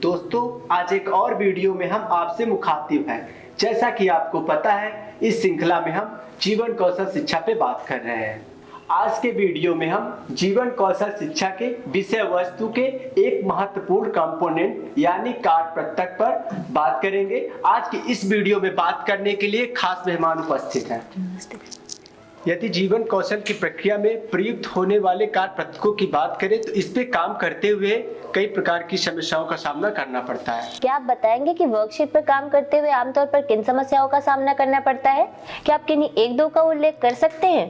दोस्तों, आज एक और वीडियो में हम आपसे मुखातिब हैं। जैसा कि आपको पता है, इस श्रृंखला में हम जीवन कौशल शिक्षा पे बात कर रहे हैं। आज के वीडियो में हम जीवन कौशल शिक्षा के विषय वस्तु के एक महत्वपूर्ण कंपोनेंट यानी कार्य पत्रक पर बात करेंगे। आज की इस वीडियो में बात करने के लिए खास मेहमान उपस्थित हैं। यदि जीवन कौशल की प्रक्रिया में प्रयुक्त होने वाले कार्य पत्रकों की बात करें तो इस पे काम करते हुए कई प्रकार की समस्याओं का सामना करना पड़ता है। क्या आप बताएंगे कि वर्कशीट पर काम करते हुए आमतौर पर किन समस्याओं का सामना करना पड़ता है? क्या आप किन्हीं एक दो का उल्लेख कर सकते हैं?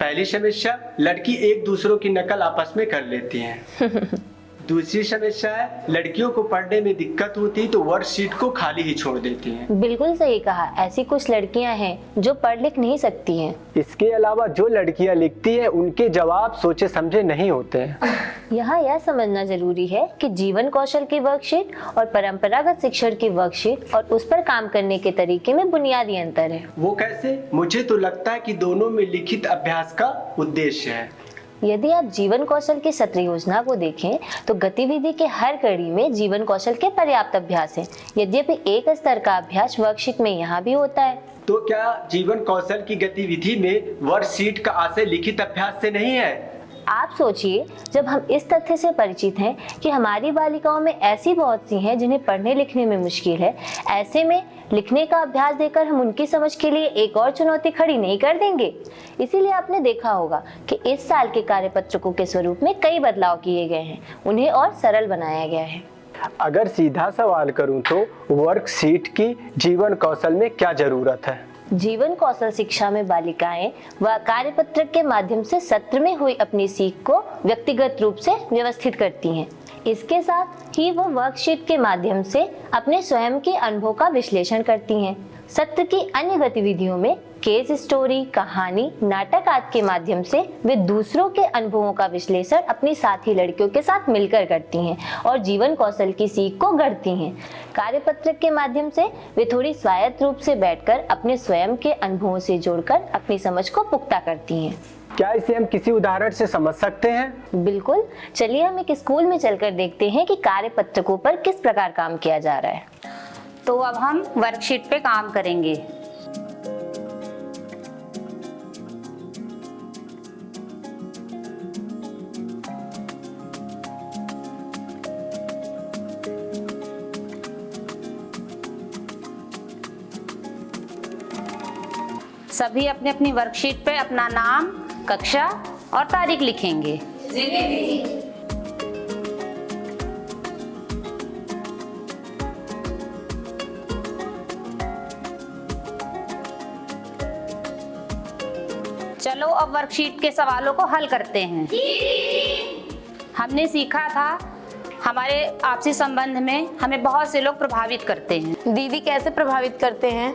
पहली समस्या, लड़की एक दूसरों की नकल आपस में कर लेती हैं। दूसरी समस्या है, लड़कियों को पढ़ने में दिक्कत होती है तो वर्कशीट को खाली ही छोड़ देती हैं। बिल्कुल सही कहा, ऐसी कुछ लड़कियां हैं जो पढ़ लिख नहीं सकती हैं। इसके अलावा जो लड़कियां लिखती हैं उनके जवाब सोचे समझे नहीं होते हैं। यहाँ यह समझना जरूरी है कि जीवन कौशल की वर्कशीट और परंपरागत शिक्षण की वर्कशीट और उस पर काम करने के तरीके में बुनियादी अंतर है। वो कैसे? मुझे तो लगता है कि दोनों में लिखित अभ्यास का उद्देश्य है। यदि आप जीवन कौशल की सत्र योजना को देखें तो गतिविधि के हर कड़ी में जीवन कौशल के पर्याप्त अभ्यास है। यद्यपि एक स्तर का अभ्यास वर्कशीट में यहाँ भी होता है। तो क्या जीवन कौशल की गतिविधि में वर्कशीट का आशय लिखित अभ्यास से नहीं है? आप सोचिए, जब हम इस तथ्य से परिचित हैं कि हमारी बालिकाओं में ऐसी बहुत सी हैं जिन्हें पढ़ने लिखने में मुश्किल है, ऐसे में लिखने का अभ्यास देकर हम उनकी समझ के लिए एक और चुनौती खड़ी नहीं कर देंगे। इसीलिए आपने देखा होगा कि इस साल के कार्यपत्रकों के स्वरूप में कई बदलाव किए गए हैं, उन्हें और सरल बनाया गया है। अगर सीधा सवाल करूं तो वर्कशीट की जीवन कौशल में क्या जरूरत है? जीवन कौशल शिक्षा में बालिकाएं व कार्यपत्रक के माध्यम से सत्र में हुई अपनी सीख को व्यक्तिगत रूप से व्यवस्थित करती हैं। इसके साथ ही वो वर्कशीट के माध्यम से अपने स्वयं के अनुभव का विश्लेषण करती हैं। सत्र की अन्य गतिविधियों में केस स्टोरी, कहानी, नाटक आदि के माध्यम से वे दूसरों के अनुभवों का विश्लेषण अपनी साथी लड़कियों के साथ मिलकर करती हैं और जीवन कौशल की सीख को गढ़ती हैं। कार्यपत्रक के माध्यम से वे थोड़ी स्वायत्त रूप से बैठकर अपने स्वयं के अनुभवों से जोड़कर अपनी समझ को पुख्ता करती हैं। क्या इसे हम किसी उदाहरण से समझ सकते हैं? बिल्कुल, चलिए हम एक स्कूल में चलकर देखते हैं कि कार्यपत्रकों पर किस प्रकार काम किया जा रहा है। तो अब हम वर्कशीट पे काम करेंगे। सभी अपने अपनी वर्कशीट पे अपना नाम, कक्षा और तारीख लिखेंगे। चलो अब वर्कशीट के सवालों को हल करते हैं। हमने सीखा था हमारे आपसी संबंध में हमें बहुत से लोग प्रभावित करते हैं। दीदी कैसे प्रभावित करते हैं?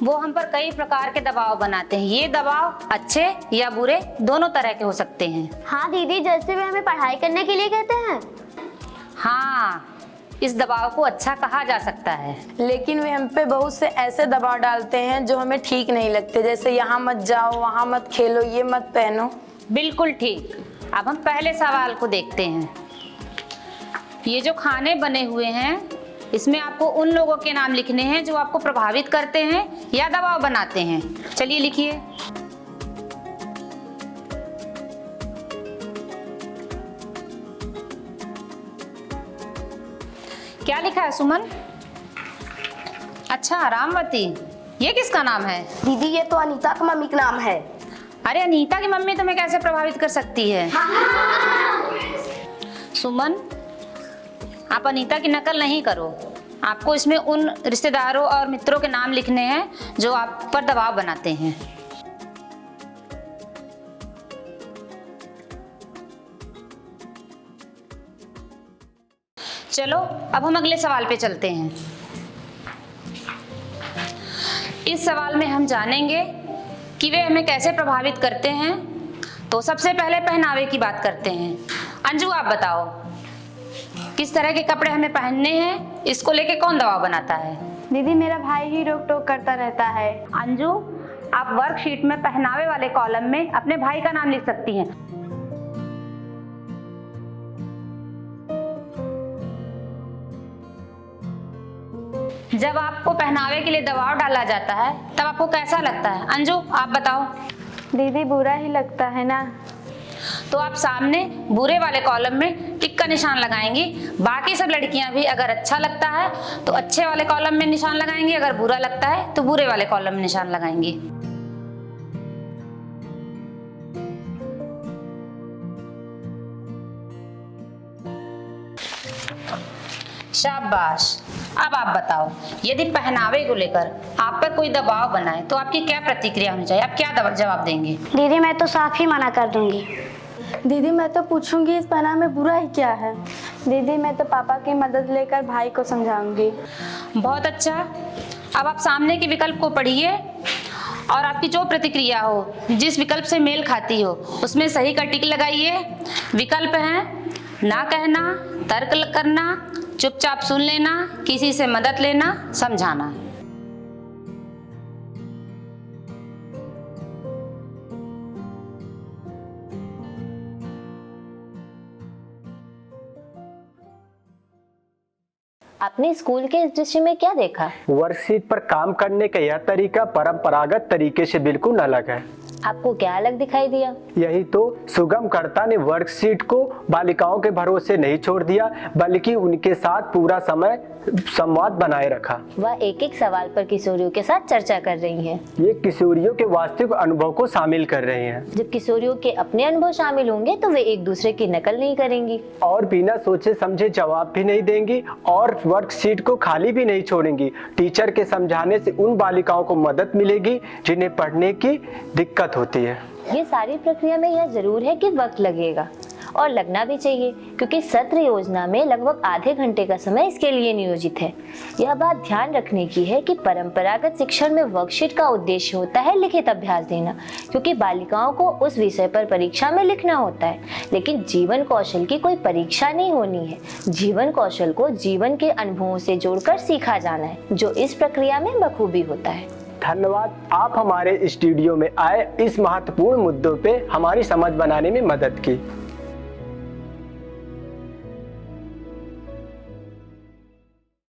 वो हम पर कई प्रकार के दबाव बनाते हैं। ये दबाव अच्छे या बुरे दोनों तरह के हो सकते हैं। हाँ दीदी, जैसे वे हमें पढ़ाई करने के लिए कहते हैं। हाँ, इस दबाव को अच्छा कहा जा सकता है। लेकिन वे हम पे बहुत से ऐसे दबाव डालते हैं जो हमें ठीक नहीं लगते, जैसे यहाँ मत जाओ, वहाँ मत खेलो, ये मत पहनो। बिल्कुल ठीक। अब हम पहले सवाल को देखते हैं। ये जो खाने बने हुए हैं इसमें आपको उन लोगों के नाम लिखने हैं जो आपको प्रभावित करते हैं या दबाव बनाते हैं। चलिए लिखिए। क्या लिखा है सुमन? अच्छा, रामवती। ये किसका नाम है? दीदी ये तो अनीता का मम्मी का नाम है। अरे अनीता की मम्मी तुम्हें कैसे प्रभावित कर सकती है? सुमन, आप अनीता की नकल नहीं करो। आपको इसमें उन रिश्तेदारों और मित्रों के नाम लिखने हैं जो आप पर दबाव बनाते हैं। चलो अब हम अगले सवाल पे चलते हैं। इस सवाल में हम जानेंगे कि वे हमें कैसे प्रभावित करते हैं। तो सबसे पहले पहनावे की बात करते हैं। अंजू, आप बताओ किस तरह के कपड़े हमें पहनने हैं, इसको लेके कौन दबाव बनाता है? दीदी मेरा भाई ही रोक टोक करता रहता है। अंजू, आप वर्कशीट में पहनावे वाले कॉलम में अपने भाई का नाम लिख सकती हैं। जब आपको पहनावे के लिए दबाव डाला जाता है तब आपको कैसा लगता है? अंजू आप बताओ। दीदी बुरा ही लगता है ना। तो आप सामने बुरे वाले कॉलम में टिक का निशान लगाएंगी। बाकी सब लड़कियां भी अगर अच्छा लगता है तो अच्छे वाले कॉलम में निशान लगाएंगी, अगर बुरा लगता है तो बुरे वाले कॉलम में निशान लगाएंगी। शाबाश। अब आप बताओ, यदि पहनावे को लेकर आप पर कोई दबाव बनाए तो आपकी क्या प्रतिक्रिया होनी चाहिए? आप क्या जवाब देंगे? दीदी मैं तो साफ ही मना कर दूंगी। दीदी मैं तो पूछूंगी इस पहनावे में बुरा ही क्या है। दीदी मैं तो पापा की मदद लेकर भाई को समझाऊंगी। बहुत अच्छा। अब आप सामने के विकल्प को पढ़िए और आपकी जो प्रतिक्रिया हो, जिस विकल्प से मेल खाती हो, उसमें सही का टिक लगाइए। विकल्प हैं ना कहना, तर्क करना, चुपचाप सुन लेना, किसी से मदद लेना, समझाना। आपने स्कूल के इस दृश्य में क्या देखा? वर्कशीट पर काम करने का यह तरीका परंपरागत तरीके से बिल्कुल अलग है। आपको क्या अलग दिखाई दिया? यही तो सुगमकर्ता ने वर्कशीट को बालिकाओं के भरोसे नहीं छोड़ दिया, बल्कि उनके साथ पूरा समय संवाद बनाए रखा। वह एक एक सवाल पर किशोरियों के साथ चर्चा कर रही हैं। ये किशोरियों के वास्तविक अनुभव को शामिल कर रहे हैं। जब किशोरियों के अपने अनुभव शामिल होंगे तो वे एक दूसरे की नकल नहीं करेंगी और बिना सोचे समझे जवाब भी नहीं देंगी और वर्कशीट को खाली भी नहीं छोड़ेंगी। टीचर के समझाने से उन बालिकाओं को मदद मिलेगी जिन्हें पढ़ने की दिक्कत होती है। ये सारी प्रक्रिया में यह जरूर है कि वक्त लगेगा और लगना भी चाहिए, क्योंकि सत्र योजना में लगभग आधे घंटे का समय इसके लिए नियोजित है। यह बात ध्यान रखने की है कि परंपरागत शिक्षण में वर्कशीट का उद्देश्य होता है लिखित अभ्यास देना, क्योंकि बालिकाओं को उस विषय पर परीक्षा में लिखना होता है। लेकिन जीवन कौशल की कोई परीक्षा नहीं होनी है। जीवन कौशल को जीवन के अनुभवों से जोड़कर सीखा जाना है, जो इस प्रक्रिया में बखूबी होता है। धन्यवाद, आप हमारे स्टूडियो में आए, इस महत्वपूर्ण मुद्दों पे हमारी समझ बनाने में मदद की।